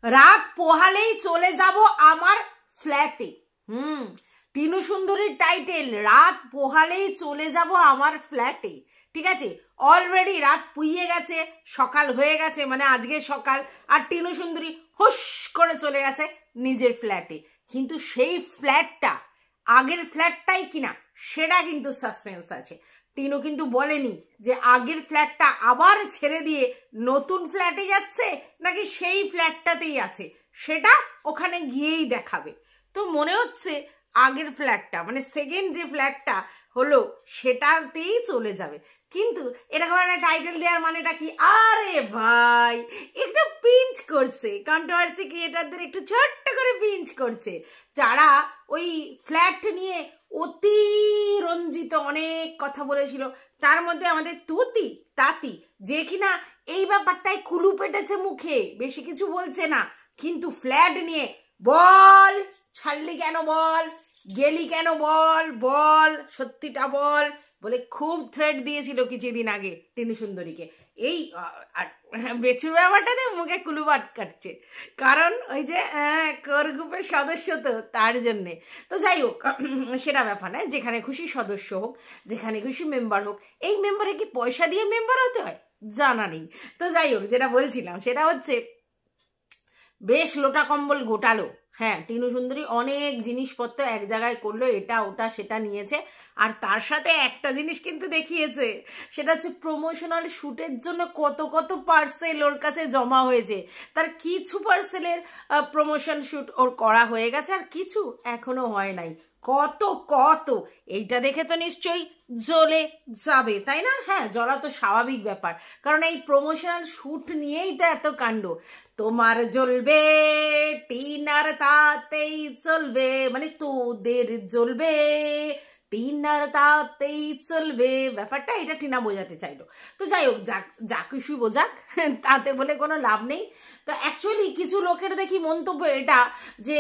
রাত পোহালেই চলে যাব আমার ফ্ল্যাটে। টিনু সুন্দরীর টাইটেল, রাত পোহালেই চলে যাব আমার ফ্ল্যাটে। ঠিক আছে, অলরেডি রাত পুইয়ে গেছে, সকাল হয়ে গেছে, মানে আজকে সকাল, আর টিনু সুন্দরী হুশ করে চলে গেছে নিজের ফ্ল্যাটে। কিন্তু সেই ফ্ল্যাটটা আগের ফ্ল্যাটটাই কিনা সেটা কিন্তু সাসপেন্স আছে। টিনু কিন্তু বলেনি যে আগের ফ্ল্যাটটা আবার ছেড়ে দিয়ে নতুন ফ্ল্যাটে যাচ্ছে নাকি সেই ফ্ল্যাটটাতেই আছে, সেটা ওখানে গিয়েই দেখাবে। তো মনে হচ্ছে আগের ফ্ল্যাটটা মানে সেকেন্ড যে ফ্ল্যাটটা হলো সেটাতেই চলে যাবে। কিন্তু এরকম একটা টাইটেল দেওয়ার মানেটা কি? আরে ভাই একটু পিঞ্চ করছে, কন্ট্রোভার্সি ক্রিয়েটারদের একটু ছোট্ট করে পিঞ্চ করছে, যারা ওই ফ্ল্যাট নিয়ে অতি রঞ্জিত অনেক কথা বলেছিল। তার মধ্যে আমাদের তুতি তাতি, যে কিনা এই ব্যাপারটাই কুলু পেটেছে মুখে, বেশি কিছু বলছে না, কিন্তু ফ্ল্যাট নিয়ে বল, ছাড়লি কেন বল, গেলি কেন বল, বল সত্যিটা বল বলে খুব থ্রেট দিয়েছিল কিছুদিন আগে টিনু সুন্দরীকে। এই বেচুর ব্যাপারটাতে মুখে কুলু আটকাচ্ছে, কারণ ওই যে কোর গ্রুপের সদস্য তো তার জন্যে। তো যাই হোক, সেটা ব্যাপার নয়, যেখানে খুশি সদস্য হোক, যেখানে খুশি মেম্বার হোক। এই মেম্বারে কি পয়সা দিয়ে মেম্বার হতে হয় জানা নেই। তো যাই হোক, যেটা বলছিলাম সেটা হচ্ছে বেশ লোটা কম্বল গোটালো। হ্যাঁ, টিনু সুন্দরী অনেক জিনিসপত্র এক জায়গায় করলো, এটা ওটা সেটা নিয়েছে। আর তার সাথে একটা জিনিস কিন্তু দেখিয়েছে, সেটা হচ্ছে প্রমোশনাল শ্যুটের জন্য কত কত পার্সেল ওর কাছে জমা হয়েছে। তার কিছু পার্সেলের প্রমোশন শ্যুট ওর করা হয়ে গেছে, আর কিছু এখনো হয় নাই। কত কত, এইটা দেখে তো নিশ্চয়ই জ্বলে যাবে, তাই না? হ্যাঁ, জ্বলা তো স্বাভাবিক ব্যাপার, কারণ এই প্রমোশনাল শ্যুট নিয়েই তো এত কাণ্ড। তোমার জ্বলবে টিনার তাতেই চলবে, মানে তোদের জ্বলবে টিনার তাতেই চলবে, ব্যাপারটা এটা টিনা বোঝাতে চাইলো। তো যাই হোক, যা কিছু বোঝাক, তাতে বলে কোনো লাভ নেই। তো অ্যাকচুয়ালি কিছু লোকের দেখি মন্তব্য এটা, যে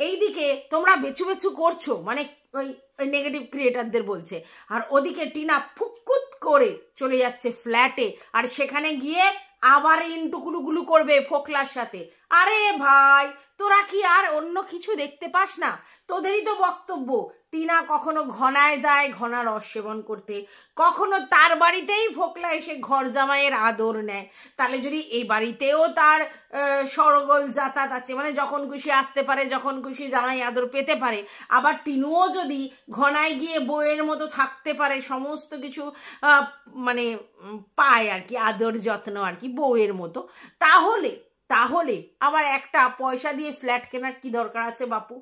এইদিকে তোমরা বেছু বেছু করছো, মানে ওই নেগেটিভ ক্রিয়েটারদের বলছে, আর ওদিকে টিনা ফুকুত করে চলে যাচ্ছে ফ্ল্যাটে, আর সেখানে গিয়ে আবার ইন্টুকুলুগুলু করবে ফোকলার সাথে। আরে ভাই, তোরা কি আর অন্য কিছু দেখতে পাস না? তোদেরই তো বক্তব্য টিনা কখনো ঘনায় যায় ঘনা রস সেবন করতে, কখনো তার বাড়িতেই ফোকলা এসে ঘর জামাইয়ের আদর নেয়। তাহলে যদি এই বাড়িতেও তার সরগোল যাতায়াত আছে, মানে যখন খুশি আসতে পারে, যখন খুশি জামাই আদর পেতে পারে, আবার টিনুও যদি ঘনায় গিয়ে বউয়ের মতো থাকতে পারে, সমস্ত কিছু মানে পায় আর কি, আদর যত্ন আর কি বউয়ের মতো, তাহলে তাহলে আবার একটা পয়সা দিয়ে ফ্ল্যাট কেনার কি দরকার আছে বাপু?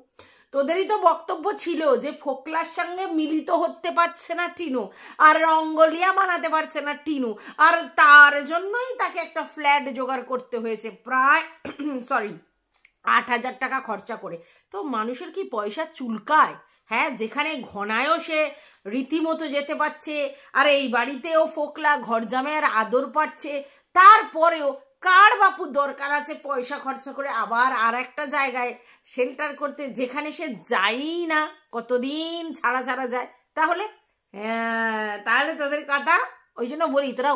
তোদেরই তো বক্তব্য ছিল যে ফোকলার সঙ্গে মিলিত হতে পারছে না টিনু, আর রঙ্গলিয়া বানাতে পারছে না টিনু, আর তার জন্যই তাকে একটা ফ্ল্যাট জোগাড় করতে হয়েছে প্রায় 8,000 টাকা খরচা করে। তো মানুষের কি পয়সা চুলকায়? হ্যাঁ, যেখানে ঘনায়ও সে রীতিমতো যেতে পারছে, আর এই বাড়িতেও ফোকলা ঘর জামাইয়ের আদর পাচ্ছে, তারপরেও কার বাপু দরকার আছে পয়সা খরচা করে আবার আর একটা জায়গায় শেল্টার করতে, যেখানে সে যায়ই না, কতদিন ছাড়া ছাড়া যায়? তাহলে তাহলে তোদের কথা ওই জন্য বলি, তোরা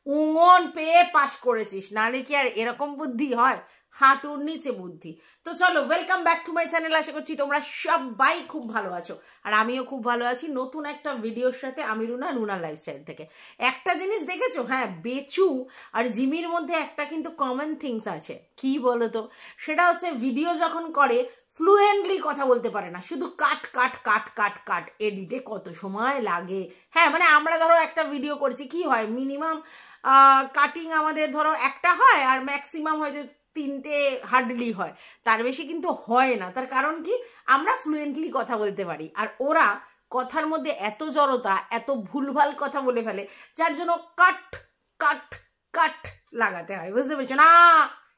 উঙন পেয়ে পাশ করেছিস, নাহলে কি আর এরকম বুদ্ধি হয়? হাঁটুর নিচে বুদ্ধি। তো চলো, welcome back to my channel. আশা করছি তোমরা সবাই খুব ভালো আছো, আর আমিও খুব ভালো আছি নতুন একটা ভিডিওর সাথে। আমি রুনা লাইফস্টাইল থেকে। একটা জিনিস দেখেছো? হ্যাঁ, বেচু আর জিমির মধ্যে একটা কিন্তু কমন থিংস আছে। কি বলতো? সেটা হচ্ছে ভিডিও যখন করে ফ্লুয়েন্টলি কথা বলতে পারে না, শুধু কাট কাট কাট কাট কাট, এডিটে কত সময় লাগে। হ্যাঁ, মানে আমরা ধরো একটা ভিডিও করছি, কি হয় মিনিমাম কাটিং আমাদের ধরো একটা হয়, আর ম্যাক্সিমাম হয়তো 3টে হার্ডলি হয়, তার বেশি কিন্তু হয় না। তার কারণ কি? আমরা ফ্লুয়েন্টলি কথা বলতে পারি, আর ওরা কথার মধ্যে এত জড়তা, এত ভুলভাল কথা বলে ফেলে, যার জন্য কাট কাট কাট লাগাতে হয়। বুঝতে পেরেছো না?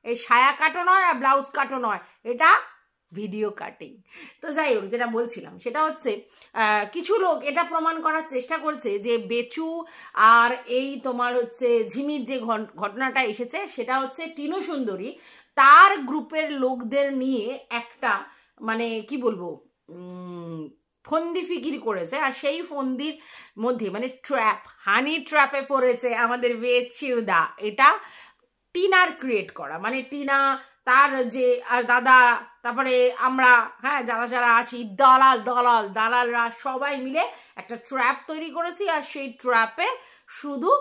এই সায়া কাটো নয় আর ব্লাউজ কাটো নয়, এটা ভিডিও কাটিং। তো যাই হোক, যেটা বলছিলাম সেটা হচ্ছে কিছু লোক এটা প্রমাণ করার চেষ্টা করছে যে বেচু আর এই তোমার হচ্ছে ঝিমির যে ঘটনাটা এসেছে, সেটা হচ্ছে টিনু সুন্দরী তার গ্রুপের লোকদের নিয়ে একটা মানে কি বলবো ফন্দি ফিকির করেছে, আর সেই ফন্দির মধ্যে মানে ট্র্যাপ, হানি ট্র্যাপে পড়েছে আমাদের বেচুদা। এটা টিনার ক্রিয়েট করা, মানে টিনা তার যে আর দাদা, তারপরে আমরা, হ্যাঁ, যারা যারা আছি, দালালরা সবাই মিলে একটা ট্র্যাপ তৈরি করেছি, আর সেই ট্র্যাপে শুধু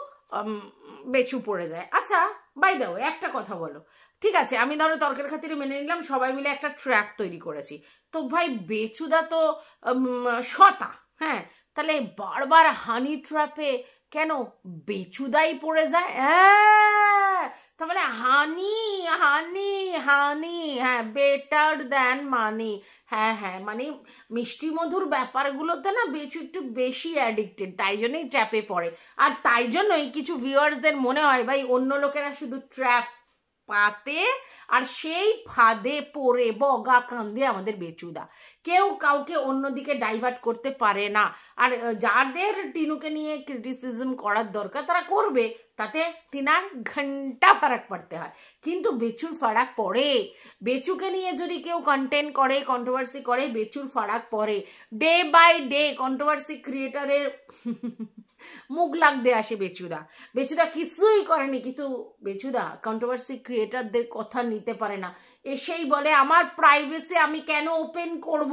বেচু পড়ে যায়। আচ্ছা বাই দাও, একটা কথা বলো, ঠিক আছে আমি ধরো তর্কের খাতিরে মেনে নিলাম সবাই মিলে একটা ট্র্যাপ তৈরি করেছি, তো ভাই বেচুদা তো শতা, হ্যাঁ, তাহলে বারবার হানি ট্র্যাপে কেন বেচুদাই পড়ে যায়? তার মানে হানি হানি হানি, হ্যাঁ, বেটার দ্যান মানি। হ্যাঁ, মানে মিষ্টি মধুর ব্যাপারগুলোতে না বেচু একটু বেশি অ্যাডিক্টেড, তাই জন্যই ট্র্যাপে পড়ে। আর তাই জন্যই কিছু ভিউয়ার্সদের মনে হয় ভাই অন্য লোকেরা শুধু ট্র্যাপ পাতে আর সেই ফাঁদে পড়ে বগা কান্দে আমাদের বেচুদা, কেউ কাউকে অন্যদিকে ডাইভার্ট করতে পারে না। আর যাদের টিনুকে নিয়ে ক্রিটিসিজম করার দরকার তারা করবে, তাতে টিনার ঘন্টা ফারাক পড়তে হয়, কিন্তু বেচুর ফারাক পড়ে। বেচুকে নিয়ে যদি কেউ কন্টেন্ট করে, কন্ট্রোভার্সি করে, বেচুর ফারাক পড়ে। ডে বাই ডে কন্ট্রোভার্সি ক্রিয়েটারের মুখ লাগতে আসে বেচুদা কিছুই করেনি, কিন্তু বেচুদা কন্ট্রোভার্সি ক্রিয়েটারদের কথা নিতে পারে না, এসেই বলে আমার প্রাইভেসি আমি কেন ওপেন করব,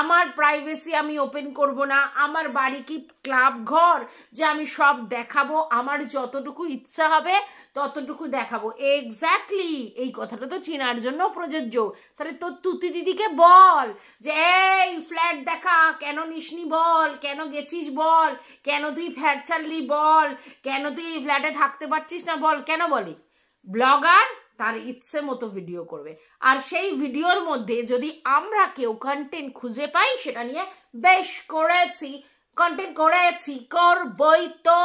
আমার প্রাইভেসি আমি ওপেন করব না, আমার বাড়ি কি ক্লাব ঘর যে আমি সব দেখাবো, আমার যতটুকু ইচ্ছা হবে ততটুকু দেখাবো। এক্স্যাক্টলি এই কথাটা তো টিনার জন্য প্রযোজ্য। তাহলে তোর তুতি দিদিকে বল যে এই ফ্ল্যাট দেখা কেন নিসনি বল, কেন গেছিস বল, কেন তুই ফ্ল্যাট ছাড়লি বল, কেন তুই ফ্ল্যাটে থাকতে পারছিস না বল। কেন বলি? ব্লগার তার ইচ্ছে মতো ভিডিও করবে, আর সেই ভিডিওর মধ্যে যদি আমরা কেউ কন্টেন্ট খুঁজে পাই সেটা নিয়ে বেশ করেছি, কন্টেন্ট করেছি, করবই তো।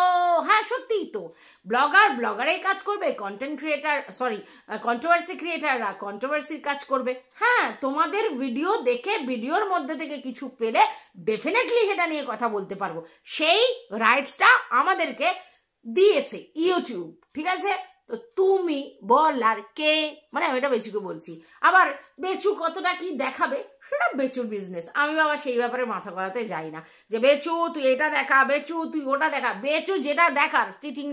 হ্যাঁ সত্যিই তো, ব্লগারের কাজ করবে, কন্টেন্ট ক্রিয়েটার কন্ট্রোভার্সি ক্রিয়েটাররা কন্ট্রোভার্সির কাজ করবে। হ্যাঁ তোমাদের ভিডিও দেখে ভিডিওর মধ্যে থেকে কিছু পেলে ডেফিনেটলি সেটা নিয়ে কথা বলতে পারবো, সেই রাইটসটা আমাদেরকে দিয়েছে ইউটিউব, ঠিক আছে? তো তুমি বলার কে? মানে আমি এটা বেচুকে বলছি, আবার বেচু কতটা কি দেখাবে সেটা বেচুর বিজনেস, আমি বাবা সেই ব্যাপারে মাথা গলাতে যাই না যে বেচু তুই এটা দেখা, বেচু তুই ওটা দেখা। বেচু যেটা দেখার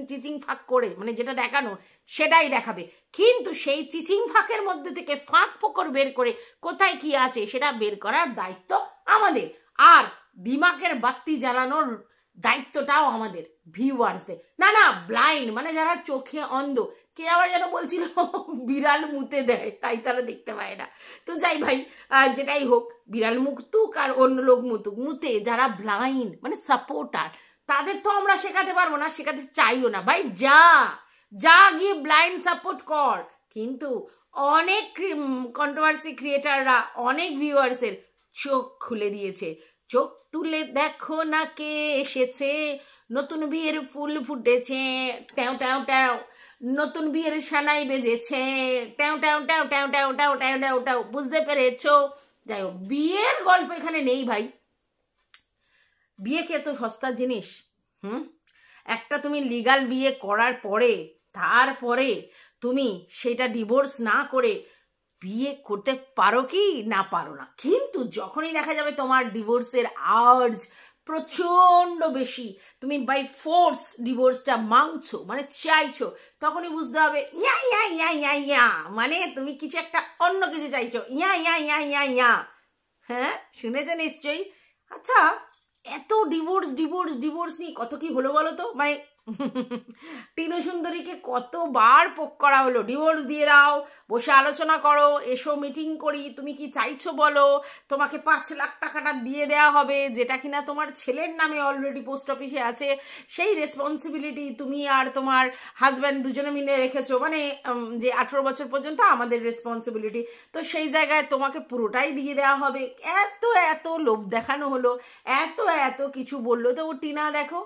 চিচিং ফাঁক করে, মানে যেটা দেখানো সেটাই দেখাবে, কিন্তু সেই চিচিং ফাঁকের মধ্যে থেকে ফাঁক ফোকর বের করে কোথায় কি আছে সেটা বের করার দায়িত্ব আমাদের, আর দিমাগের বাতি জ্বালানোর দায়িত্বটাও আমাদের ভিউয়ার্সদের। না ব্লাইন্ড মানে যারা চোখে অন্ধ, কে আবার যেন বলছিল বিড়াল মুতে দেয় তাই তারা দেখতে পায় না। তো যাই ভাই, যেটাই হোক, বিড়াল মুতুক আর অন্য লোক মুতুক, মুতে যারা ব্লাইন্ড মানে সাপোর্টার, তাদের তো আমরা শেখাতে পারবো না, শেখাতে চাইও না ভাই। যা গিয়ে ব্লাইন্ড সাপোর্ট কর। কিন্তু অনেক কন্ট্রোভার্সি ক্রিয়েটাররা অনেক ভিউয়ার্সের চোখ খুলে দিয়েছে, চোখ তুলে দেখো না কে এসেছে, নতুন বিয়ের ফুল ফুটেছে, ট্যাও ট্যাও ট্যাও, নতুন বিয়ের সানাই বেজেছে, ট্যাও ট্যাও ট্যাও ট্যাও ট্যাও ট্যাও ট্যাও ট্যাও ট্যাও। বুঝতে পেরেছো? যাই হোক, বিয়ের গল্প এখানে নেই ভাই, বিয়ে কি এত সস্তা জিনিস? একটা তুমি লিগাল বিয়ে করার পরে তারপরে তুমি সেটা ডিভোর্স না করে বিয়ে করতে পারো কি না পারো না, কিন্তু যখনই দেখা যাবে তোমার ডিভোর্সের আর্জ প্রচন্ড বেশি, তুমি বাই ফোর্স ডিভোর্সটা মাংছো মানে চাইছো, তখনই বুঝতে হবে ইয়া ইয়া ইয়া ইয়া ইয়া, মানে তুমি কিছু একটা অন্য কিছু চাইছো, ইয়া ইয়া ইয়া ইয়া ইয়া। হ্যাঁ শুনেছো নিশ্চয়ই। আচ্ছা এত ডিভোর্স নিয়ে কত কি হলো বলো তো, মানে টিনু সুন্দরীকে কতবার পোক করা হলো, ডিভোর্স দিয়ে দাও, বসে আলোচনা করো, এসো মিটিং করি, তুমি কি চাইছো বলো, তোমাকে 5 লাখ টাকাটা দিয়ে দেওয়া হবে, যেটা কিনা তোমার ছেলের নামে অলরেডি পোস্ট অফিসে আছে, সেই রেসপন্সিবিলিটি তুমি আর তোমার হাজব্যান্ড দুজনে মিলে রেখেছো, মানে যে 18 বছর পর্যন্ত আমাদের রেসপন্সিবিলিটি, তো সেই জায়গায় তোমাকে পুরোটাই দিয়ে দেওয়া হবে। এত লোভ দেখানো হলো, এত কিছু বললো, তো ও টিনা দেখো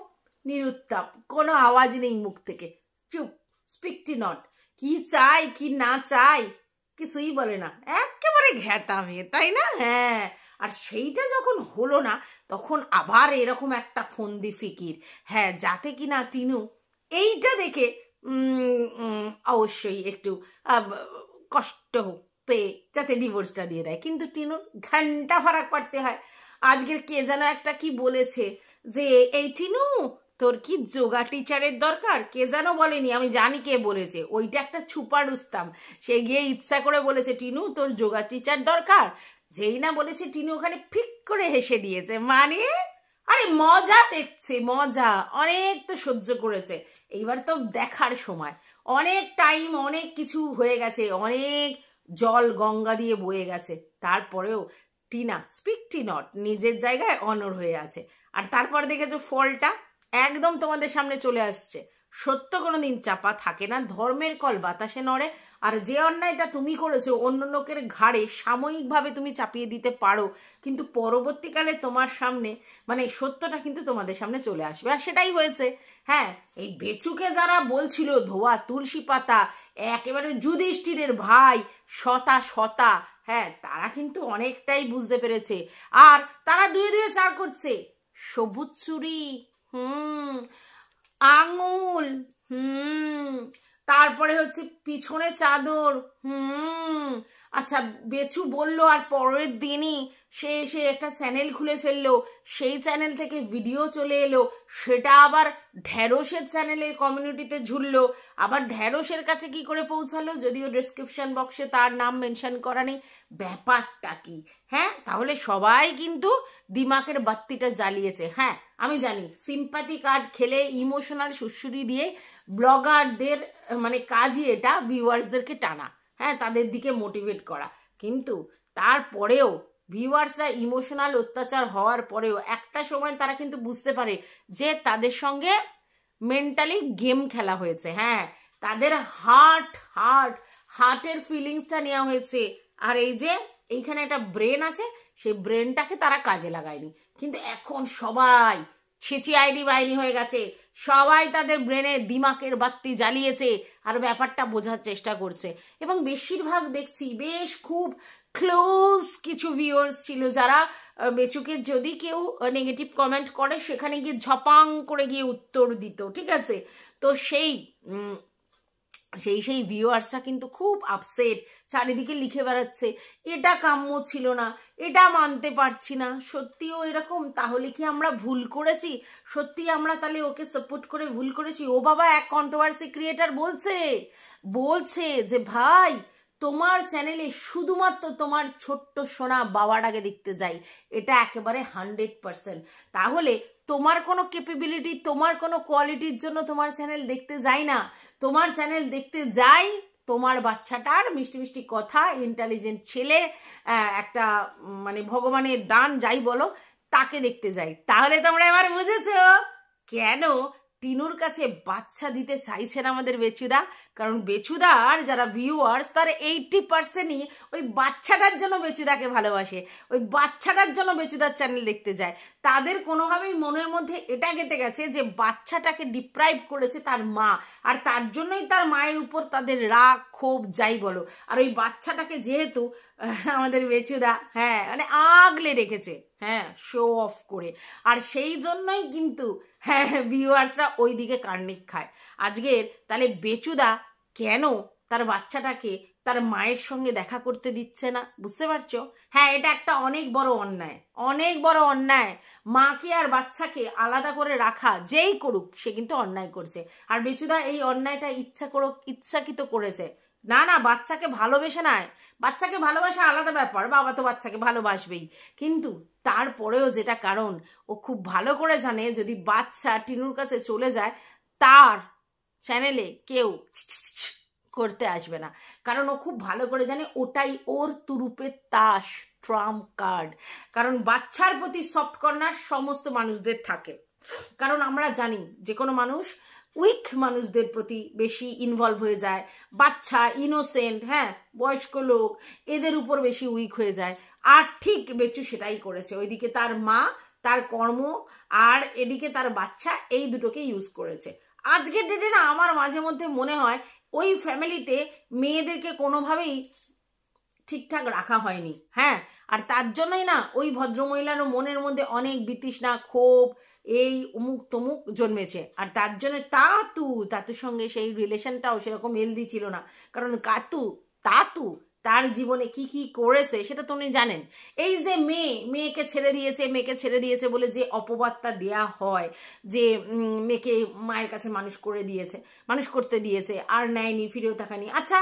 নিরুত্তাপ, কোনো আওয়াজ নেই মুখ থেকে, চুপ, স্পিকটি নট, কি চাই কি না চাই কিছুই বলে না, একেবারে ঘ্যাতা মেয়ে, তাই না? হ্যাঁ, আর সেইটা যখন হলো না তখন আবার এরকম একটা ফন্দি ফিকির, হ্যাঁ, যাতে কিনা টিনু এইটা দেখে অবশ্যই একটু কষ্ট পেয়ে যাতে ডিভোর্সটা দিয়ে দেয়, কিন্তু টিনুর ঘন্টা ফারাক পড়তে হয়। আজকের কে যেন একটা কি বলেছে যে এই টিনু তোর কি যোগা টিচারের দরকার? কে যেন বলেনি, আমি জানি কে বলেছে, ওইটা একটা ছুপা রুস্তাম, সে গিয়ে ইচ্ছা করে বলেছে টিনু তোর যোগা টিচার দরকার। যেই না বলেছে টিনু ওখানে ফিক করে হেসে দিয়েছে, মানে আরে মজা দেখছে, মজা অনেক তো সহ্য করেছে, এইবার তো দেখার সময়। অনেক টাইম, অনেক কিছু হয়ে গেছে, অনেক জল গঙ্গা দিয়ে বয়ে গেছে, তারপরেও টিনা স্পিক টি নট নিজের জায়গায় অনর হয়ে আছে। আর তারপর দেখেছো ফলটা একদম তোমাদের সামনে চলে আসছে। সত্য কোনোদিন চাপা থাকে না, ধর্মের কল বাতাসে নড়ে। আর যে অন্যায়টা তুমি করেছো অন্য লোকের ঘাড়ে সাময়িকভাবে তুমি চাপিয়ে দিতে পারো, কিন্তু পরবর্তীকালে তোমার সামনে মানে সত্যটা কিন্তু তোমাদের সামনে চলে আসবে, আর সেটাই হয়েছে। হ্যাঁ, এই বেচুকে যারা বলছিল ধোয়া তুলসী পাতা, একেবারে যুধিষ্ঠিরের ভাই, শতা শতা, হ্যাঁ তারা কিন্তু অনেকটাই বুঝতে পেরেছে। আর তারা দুয়ে দুয়ে চার করছে, সবুজ চুরি, আঙুল, তারপরে হচ্ছে পিছনে চাদর, আচ্ছা বেচু বললো আর পরের দিনই সে এসে একটা চ্যানেল খুলে ফেললো, সেই চ্যানেল থেকে ভিডিও চলে এলো, সেটা আবার ঢ্যাঁড়সের চ্যানেলের কমিউনিটিতে ঝুললো, আবার ঢ্যাঁড়সের কাছে কি করে পৌঁছালো, যদিও ডেসক্রিপশন বক্সে তার নাম মেনশন করা নেই। ব্যাপারটা কি? হ্যাঁ, তাহলে সবাই কিন্তু দিমাগের বাত্তিটা জ্বালিয়েছে। হ্যাঁ আমি জানি সিম্পাথি কার্ড খেলে ইমোশনাল সুশ্রুতি দিয়ে ব্লগারদের মানে কাজই এটা ভিউয়ার্সদেরকে টানা, হ্যাঁ তাদের দিকে মোটিভেট করা, কিন্তু তারপরেও ভিউয়ার্সরা ইমোশনাল অত্যাচার হওয়ার পরেও একটা সময় তারা কিন্তু বুঝতে পারে যে তাদের সঙ্গে মেন্টালি গেম খেলা হয়েছে। হ্যাঁ, তাদের হার্টের ফিলিংসটা নেওয়া হয়েছে, আর এই যে এইখানে একটা ব্রেন আছে, সেই ব্রেনটাকে তারা কাজে লাগায়নি। কিন্তু এখন সবাই ছিচি আইডি বাইনি হয়ে গেছে, সবাই তাদের ব্রেনে দিমাগের বাত্তি জ্বালিয়েছে আর ব্যাপারটা বোঝার চেষ্টা করছে। এবং বেশিরভাগ দেখছি বেশ খুব ক্লোজ কিছু ভিউয়ার্স ছিল যারা বেচুকে যদি কেউ নেগেটিভ কমেন্ট করে সেখানে গিয়ে ঝপাং করে গিয়ে উত্তর দিত, ঠিক আছে। তো সেই ভিউয়ার্সরা কিন্তু খুব আপসেট, চারিদিকে লিখে বেড়াচ্ছে এটা কাম্য ছিল না, এটা মানতে পারছি না, সত্যিও এরকম, তাহলে কি আমরা ভুল করেছি, সত্যি আমরা তাহলে ওকে সাপোর্ট করে ভুল করেছি। ও বাবা, এক কন্ট্রোভার্সি ক্রিয়েটার বলছে যে ভাই তোমার চ্যানেলে শুধুমাত্র তোমার ছোট্ট সোনা বাবাটাকে দেখতে যাই, এটা একেবারে 100%। তাহলে তোমার কোনো ক্যাপাবিলিটি, তোমার কোনো কোয়ালিটির জন্য তোমার চ্যানেল দেখতে যাই না, তোমার চ্যানেল দেখতে যাই তোমার বাচ্চাটার মিষ্টি মিষ্টি কথা, ইন্টেলিজেন্ট ছেলে, একটা মানে ভগবানের দান যাই বলো, তাকে দেখতে যাই। তাহলে তোমরা এবার বুঝেছো কেন টিনুর কাছে বাচ্চা দিতে চাইছেন আমাদের বেচুদা। কারণ বেচুদার যারা ভিউয়ার্স তার 80%ই ওই বাচ্চাটার জন্য বেচুদাকে ভালোবাসে, ওই বাচ্চাটার জন্য বেচুদার চ্যানেল দেখতে যায়। তাদের কোনোভাবেই মনের মধ্যে এটা গেঁথে গেছে যে বাচ্চাটাকে ডিপ্রাইভ করেছে তার মা, আর তার জন্যই তার মায়ের উপর তাদের রাগ ক্ষোভ যাই বলো। আর ওই বাচ্চাটাকে যেহেতু আমাদের বেচুদা হ্যাঁ মানে আগলে রেখেছে, হ্যাঁ শো অফ করে, আর সেই জন্যই কিন্তু হ্যাঁ ভিউয়ার্সরা ওই দিকে কার্নিক খায়। আজকের তাহলে বেচুদা কেন তার বাচ্চাটাকে তার মায়ের সঙ্গে দেখা করতে দিচ্ছে না, বুঝতে পারছো? হ্যাঁ, এটা একটা অনেক বড় অন্যায়, অনেক বড় অন্যায়। মাকে আর বাচ্চাকে আলাদা করে রাখা যেই করুক সে কিন্তু অন্যায় করছে। আর বেচুদা এই অন্যায়টা ইচ্ছাকৃত করেছে। না না, বাচ্চাকে ভালোবেসে নয়, বাচ্চাকে ভালোবাসা আলাদা ব্যাপার, বাবা তো বাচ্চাকে ভালোবাসবেই, কিন্তু তারপরেও যেটা কারণ ও খুব ভালো করে জানে যদি বাচ্চা টিনুর কাছে চলে যায় তার চ্যানেলে কেউ করতে আসবে না, কারণ ও খুব ভালো করে জানে ওটাই ওর তুরুপের তাস, ট্রাম্প কার্ড। কারণ বাচ্চার প্রতি সফট কর্নার সমস্ত মানুষদের থাকে, কারণ আমরা জানি যে কোনো মানুষ উইক মানুষদের প্রতি বেশি ইনভলভ হয়ে যায়, বাচ্চা ইনোসেন্ট হ্যাঁ বয়স্ক লোক এদের উপর বেশি উইক হয়ে যায়। আর ঠিক বেচু সেটাই করেছে, ওইদিকে তার মা, তার কর্ম, আর এদিকে তার বাচ্চা, এই দুটোকে ইউজ করেছে। আজকের ডেটে না আমার মাঝে মধ্যে মনে হয় ওই ফ্যামিলিতে মেয়েদেরকে কোনোভাবেই ঠিকঠাক রাখা হয়নি। হ্যাঁ, আর তার জন্যই না ওই ভদ্রমহিলারও মনের মধ্যে অনেক বিতৃষ্ণা, ক্ষোভ, এই অমুক তমুক জন্মেছে। আর তার জন্য তাতুর সঙ্গে সেই রিলেশনটাও সেরকম হেলদি ছিল না, কারণ তাতু তার জীবনে কি কি করেছে সেটা তো উনি জানেন। এই যে মেয়েকে ছেড়ে দিয়েছে বলে যে অপবাদটা দেয়া হয় যে মেয়েকে মায়ের কাছে মানুষ করতে দিয়েছে আর নেয়নি, ফিরেও তাকায়নি। আচ্ছা,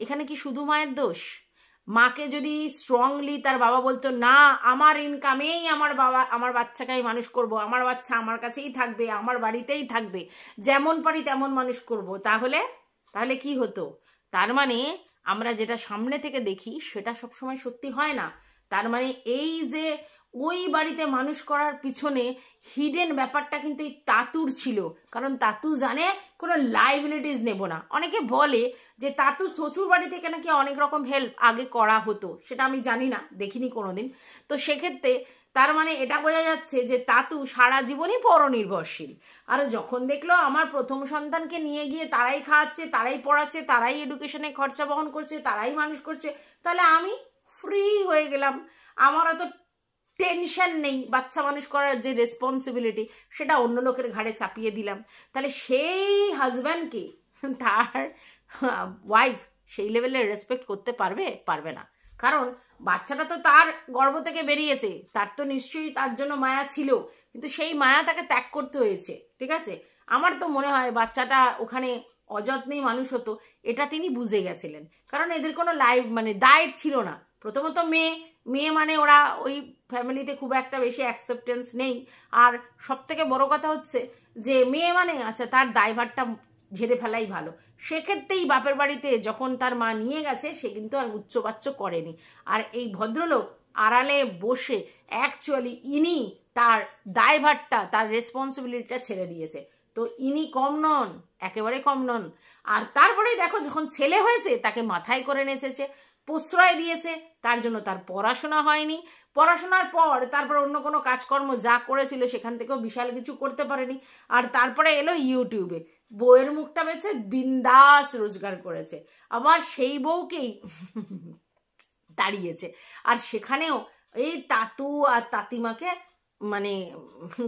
এখানে কি শুধু মায়ের দোষ? মাকে যদি স্ট্রংলি তার বাবা বলতো, না আমার ইনকামেই আমার বাচ্চাকে মানুষ করব, আমার বাচ্চা আমার কাছেই থাকবে, আমার বাড়িতেই থাকবে, যেমন পারি তেমন মানুষ করব, তাহলে কি হতো? তার মানে আমরা যেটা সামনে থেকে দেখি সেটা সবসময় সত্যি হয় না। তার মানে এই যে ওই বাড়িতে মানুষ করার পিছনে হিডেন ব্যাপারটা কিন্তু এই তাতুর ছিল। কারণ তাতু জানে কোনো লাইবিলিটিস নেব না। অনেকে বলে যে তাতু শ্বশুর বাড়ি থেকে নাকি অনেক রকম হেল্প আগে করা হতো, সেটা আমি জানি না, দেখিনি কোনোদিন। তো সেক্ষেত্রে তার মানে এটা বোঝা যাচ্ছে যে তাতু সারা জীবনই পরনির্ভরশীল। আর যখন দেখলো আমার প্রথম সন্তানকে নিয়ে গিয়ে তারাই খাওয়াচ্ছে, তারাই পড়াচ্ছে, তারাই এডুকেশনে খরচা বহন করছে, তারাই মানুষ করছে, তাহলে আমি ফ্রি হয়ে গেলাম, আমার অত টেনশন নেই, বাচ্চা মানুষ করার যে রেসপন্সিবিলিটি সেটা অন্য লোকের ঘাড়ে চাপিয়ে দিলাম। তাহলে সেই হাজব্যান্ডকে তার ওয়াইফ সেই লেভেলের রেসপেক্ট করতে পারবে না। কারণ বাচ্চাটা তো তার গর্ভ থেকে বেরিয়েছে, তার তো নিশ্চয়ই তার জন্য মায়া ছিল, কিন্তু সেই মায়া তাকে ত্যাগ করতে হয়েছে। ঠিক আছে, আমার তো মনে হয় বাচ্চাটা ওখানে অযত্নেই মানুষ হতো, এটা তিনি বুঝে গেছিলেন। কারণ এদের কোনো দায় ছিল না। প্রথমত মেয়ে মানে ওরা ওই ফ্যামিলিতে খুব একটা বেশি অ্যাকসেপ্টেন্স নেই। আর সব থেকে বড় কথা হচ্ছে যে মেয়ে মানে আচ্ছা তার দায়ভারটা ঝেড়ে ফেলাই ভালো। সেক্ষেত্রেই বাপের বাড়িতে যখন তার মা নিয়ে গেছে সে কিন্তু আর উচ্চবাচ্য করেনি। আর এই ভদ্রলোক আড়ালে বসে অ্যাকচুয়ালি ইনি তার দায়ভারটা, তার রেসপন্সিবিলিটিটা ছেড়ে দিয়েছে। তো ইনি কম নন, একেবারে কম নন। আর তারপরেই দেখো যখন ছেলে হয়েছে তাকে মাথায় করে নেচেছে, প্রশ্রয় দিয়েছে, তার জন্য তার পড়াশোনা হয়নি। পড়াশোনার পর তারপর অন্য কোনো কাজকর্ম যা করেছিল সেখান থেকেও বিশাল কিছু করতে পারেনি। আর তারপরে এলো ইউটিউবে, বউয়ের মুখটা বেছে বিন্দাস রোজগার করেছে, আবার সেই বউকেই দাঁড়িয়েছে। আর সেখানেও এই তাতু আর তাতিমাকে মানে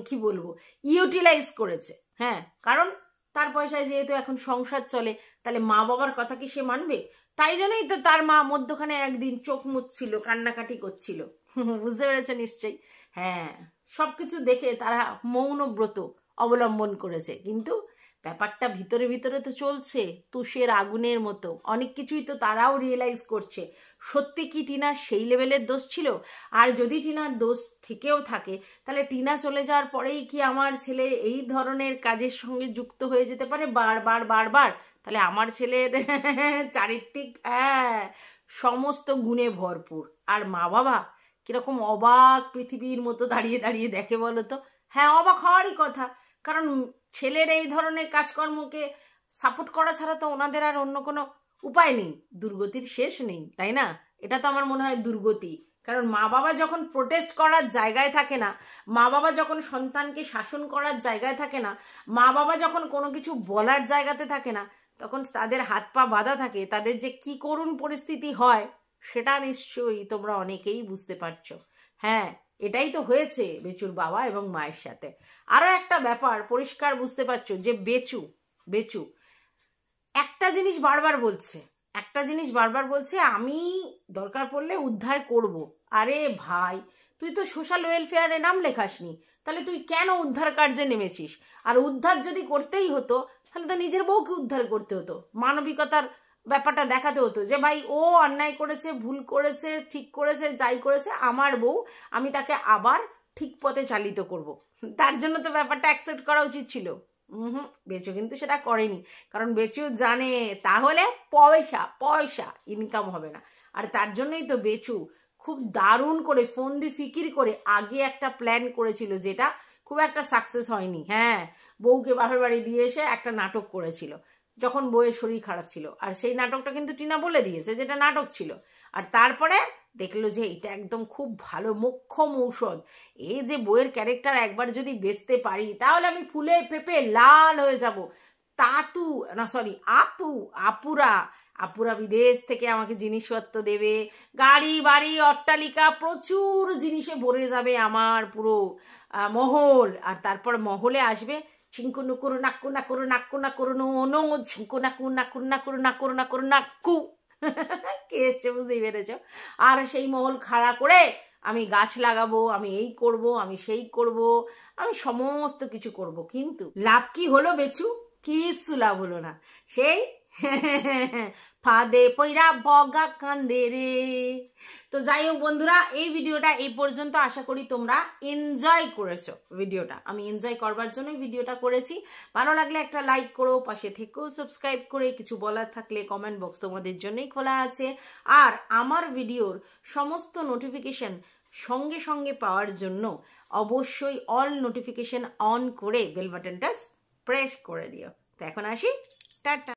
কি বলবো ইউটিলাইজ করেছে। হ্যাঁ, কারণ তার পয়সায় যেহেতু এখন সংসার চলে, তাহলে মা বাবার কথা কি সে মানবে? তাই জন্যই তো তার মা মধ্যখানে একদিন চোখ মুচ্ছিল, কান্নাকাটি করছিল। বুঝতে পেরেছে নিশ্চয়ই? হ্যাঁ, সবকিছু দেখে তারা মৌন ব্রত অবলম্বন করেছে, কিন্তু ব্যাপারটা ভিতরে ভিতরে তো চলছে তুষের আগুনের মতো। অনেক কিছুই তো তারাও রিয়েলাইজ করছে। সত্যি কি টিনার সেই লেভেলের দোষ ছিল? আর যদি টিনার দোষ থেকেও থাকে, তাহলে টিনা চলে যাওয়ার পরেই কি আমার ছেলে এই ধরনের কাজের সঙ্গে যুক্ত হয়ে যেতে পারে বারবার? তাহলে আমার ছেলের চারিত্রিক সমস্ত গুণে ভরপুর। আর মা বাবা কিরকম অবাক পৃথিবীর মতো দাঁড়িয়ে দাঁড়িয়ে দেখে বলো তো? হ্যাঁ, অবাক হওয়ারই কথা, কারণ ছেলের এই ধরনের কাজকর্মকে সাপোর্ট করা ছাড়া তো ওনাদের আর অন্য কোনো উপায় নেই, দুর্গতির শেষ নেই, তাই না? এটা তো আমার মনে হয় দুর্গতি। কারণ মা বাবা যখন প্রোটেস্ট করার জায়গায় থাকে না, মা বাবা যখন সন্তানকে শাসন করার জায়গায় থাকে না, মা বাবা যখন কোনো কিছু বলার জায়গাতে থাকে না, তখন তাদের হাত পা বাঁধা থাকে, তাদের যে কি করুণ পরিস্থিতি হয় সেটা নিশ্চয়ই তোমরা অনেকেই বুঝতে পারছো। হ্যাঁ, এটাই তো হয়েছে বেচুর বাবা এবং মায়ের সাথে। আরো একটা ব্যাপার পরিষ্কার বুঝতে পারছো যে বেচু একটা জিনিস বারবার বলছে আমি দরকার পড়লে উদ্ধার করব। আরে ভাই, তুই তো সোশ্যাল ওয়েলফেয়ারে নাম লেখাসনি, তাহলে তুই কেন উদ্ধার কার্যে নেমেছিস? আর উদ্ধার যদি করতেই হতো তাহলে তো নিজের বউকে উদ্ধার করতে হতো, মানবিকতার ব্যাপারটা দেখাতে হতো যে ভাই ও অন্যায় করেছে, ভুল করেছে, ঠিক করেছে, যাই করেছে, আমার বউ, আমি তাকে আবার ঠিক পথে চালিত করব। তার জন্য তো ব্যাপারটা অ্যাকসেপ্ট করা উচিত ছিল। বেচু কিন্তু সেটা করেনি, কারণ বেচু জানে তাহলে পয়সা ইনকাম হবে না। আর তার জন্যই তো বেচু খুব দারুণ করে ফোন দিয়ে ফিকির করে আগে একটা প্ল্যান করেছিল, যেটা খুব একটা সাকসেস হয়নি। হ্যাঁ, বউকে বাপের বাড়ি দিয়ে এসে একটা নাটক করেছিল যখন বউয়ের শরীর খারাপ ছিল, আর সেই নাটকটা কিন্তু টিনা বলে দিয়েছে যেটা নাটক ছিল। আর তারপরে দেখলো যে এটা একদম খুব ভালো মোক্ষম ঔষধ, এই যে বইয়ের ক্যারেক্টার একবার যদি বেচতে পারি তাহলে আমি ফুলে পেপে লাল হয়ে যাব। আপুরা বিদেশ থেকে আমাকে জিনিসপত্র দেবে, গাড়ি বাড়ি অট্টালিকা প্রচুর জিনিসে ভরে যাবে আমার পুরো মহল। আর তারপর মহলে আসবে ছিঙ্কু নুকুরু নাক্কু নাকুরু নাক্কু নাকুরু নো নো ঝিঙ্কু নাকু নাকুরু নাকুরু নাকুরু নাকুরু নাক্কু। কে এসছে বুঝতেই পেরেছ। আর সেই মহল খাড়া করে আমি গাছ লাগাবো, আমি এই করব, আমি সেই করব, আমি সমস্ত কিছু করব, কিন্তু লাভ কি হলো বেচু? কিচ্ছু লাভ হলো না। সেই ফাঁদে পইরা বগা কান্দে রে। তো যাই হোক বন্ধুরা, এই ভিডিওটা এই পর্যন্ত। আশা করি তোমরা এনজয় করেছো ভিডিওটা। আমি এনজয় করবার জন্যই ভিডিওটা করেছি। ভালো লাগলে একটা লাইক করো, পাশে থেকেও সাবস্ক্রাইব করে, কিছু বলার থাকলে কমেন্ট বক্স তোমাদের জন্যই খোলা আছে। আর আমার ভিডিওর সমস্ত নোটিফিকেশন সঙ্গে সঙ্গে পাওয়ার জন্য অবশ্যই অল নোটিফিকেশন অন করে বেল বাটনটা প্রেস করে দিও। তো এখন আসি, টাটা।